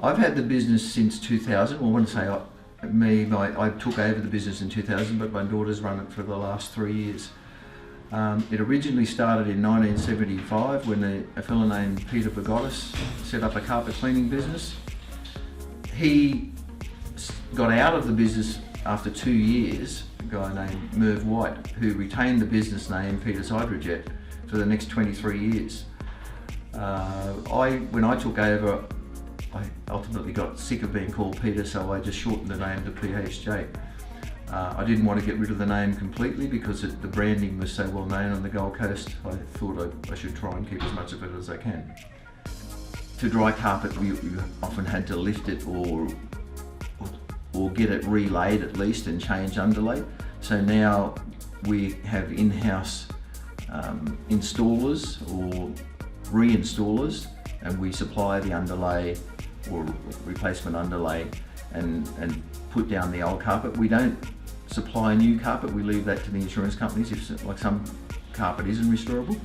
I've had the business since 2000. Well, I wouldn't say I took over the business in 2000, but my daughter's run it for the last 3 years. It originally started in 1975 when a fellow named Peter Bagotis set up a carpet cleaning business. He got out of the business after 2 years, a guy named Merv White, who retained the business name Peter's Hydrojet for the next 23 years. When I took over, I ultimately got sick of being called Peter, so I just shortened the name to PHJ. I didn't want to get rid of the name completely because the branding was so well known on the Gold Coast. I thought I should try and keep as much of it as I can. To dry carpet, we often had to lift it or get it relaid at least and change underlay. So now we have in-house installers or reinstallers, and we supply the underlay or replacement underlay and put down the old carpet. We don't supply new carpet, we leave that to the insurance companies if like some carpet isn't restorable.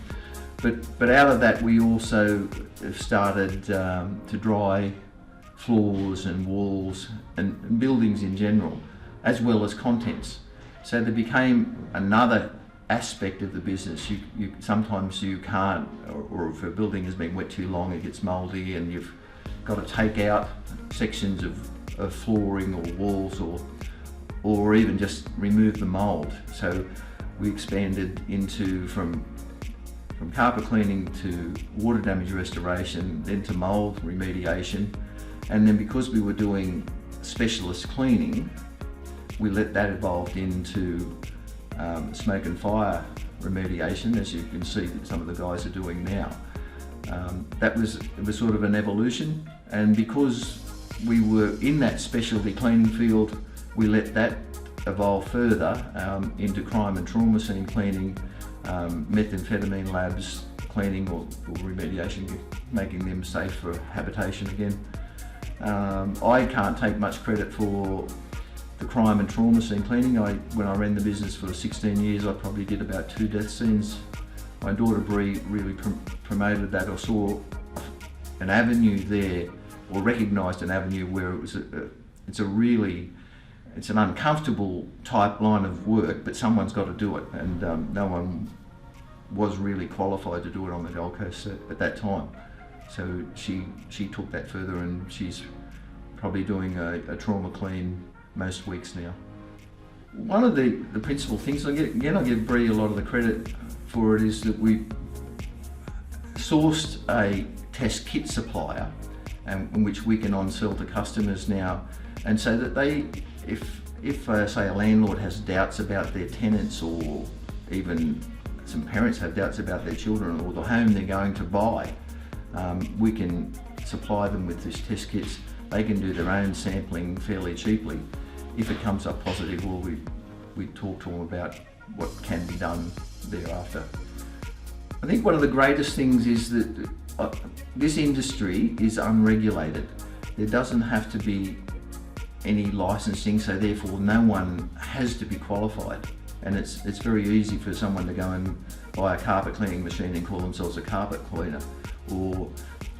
But out of that we also have started to dry floors and walls and buildings in general, as well as contents. So there became another aspect of the business. Sometimes you can't, or if a building has been wet too long, it gets mouldy and you've got to take out sections of flooring or walls or even just remove the mould. So we expanded into from carpet cleaning to water damage restoration, then to mould remediation, and then because we were doing specialist cleaning, we let that evolve into smoke and fire remediation, as you can see that some of the guys are doing now. It was sort of an evolution, and because we were in that specialty cleaning field, we let that evolve further into crime and trauma scene cleaning, methamphetamine labs cleaning or remediation, making them safe for habitation again. I can't take much credit for the crime and trauma scene cleaning. When I ran the business for 16 years, I probably did about 2 death scenes. My daughter Bree really promoted that, or saw an avenue there, or recognised an avenue where it's an uncomfortable type line of work, but someone's got to do it, and no one was really qualified to do it on the Gold Coast at that time. So she took that further, and she's probably doing a trauma clean most weeks now. One of the principal things, I give Bree a lot of the credit for it, is that we sourced a test kit supplier, in which we can on-sell to customers now, and so that if say a landlord has doubts about their tenants, or even some parents have doubts about their children or the home they're going to buy, we can supply them with these test kits. They can do their own sampling fairly cheaply. If it comes up positive, well, we talk to them about what can be done thereafter. I think one of the greatest things is that this industry is unregulated. There doesn't have to be any licensing, so therefore no one has to be qualified. And it's very easy for someone to go and buy a carpet cleaning machine and call themselves a carpet cleaner, or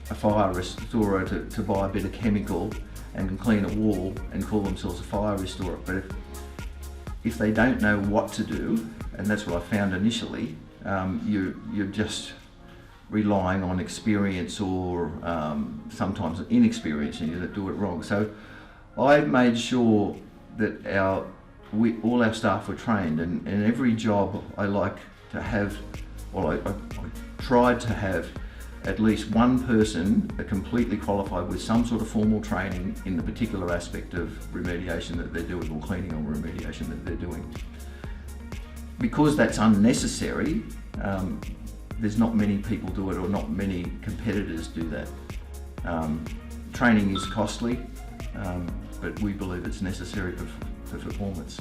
a fire restorer to buy a bit of chemical and clean a wall and call themselves a fire restorer. But if they don't know what to do, and that's what I found initially, you're just relying on experience, or sometimes inexperience, and you do it wrong. So I made sure that all our staff were trained, and every job I like to have, I tried to have at least one person completely qualified with some sort of formal training in the particular aspect of remediation that they're doing, or cleaning or remediation that they're doing. Because that's unnecessary, there's not many people do it, or not many competitors do that. Training is costly, but we believe it's necessary for performance.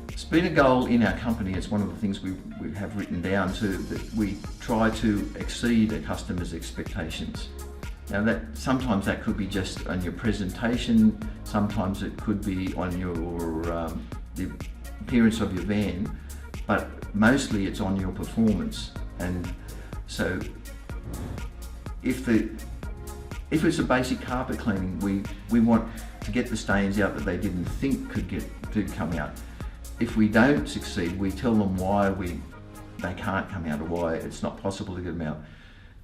It's been a goal in our company. It's one of the things we have written down too, that we try to exceed a customer's expectations. Now sometimes that could be just on your presentation, sometimes it could be on the appearance of your van, but mostly it's on your performance. And so if If it's a basic carpet cleaning, we want to get the stains out that they didn't think could come out. If we don't succeed, we tell them why they can't come out or why it's not possible to get them out.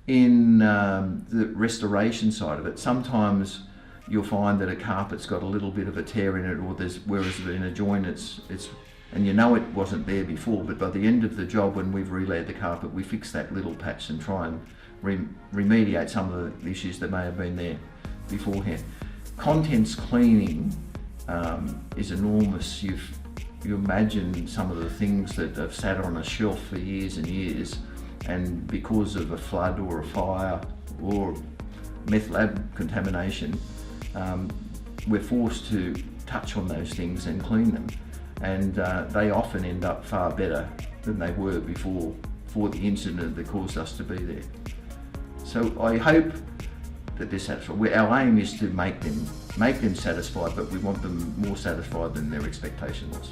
In the restoration side of it, sometimes you'll find that a carpet's got a little bit of a tear in it, or whereas in a joint it's and you know it wasn't there before, but by the end of the job, when we've relaid the carpet, we fix that little patch and try and remediate some of the issues that may have been there beforehand. Contents cleaning is enormous. You imagine some of the things that have sat on a shelf for years and years, and because of a flood or a fire or meth lab contamination, we're forced to touch on those things and clean them, and they often end up far better than they were before the incident that caused us to be there. So I hope that they're satisfied. Our aim is to make them satisfied, but we want them more satisfied than their expectation was.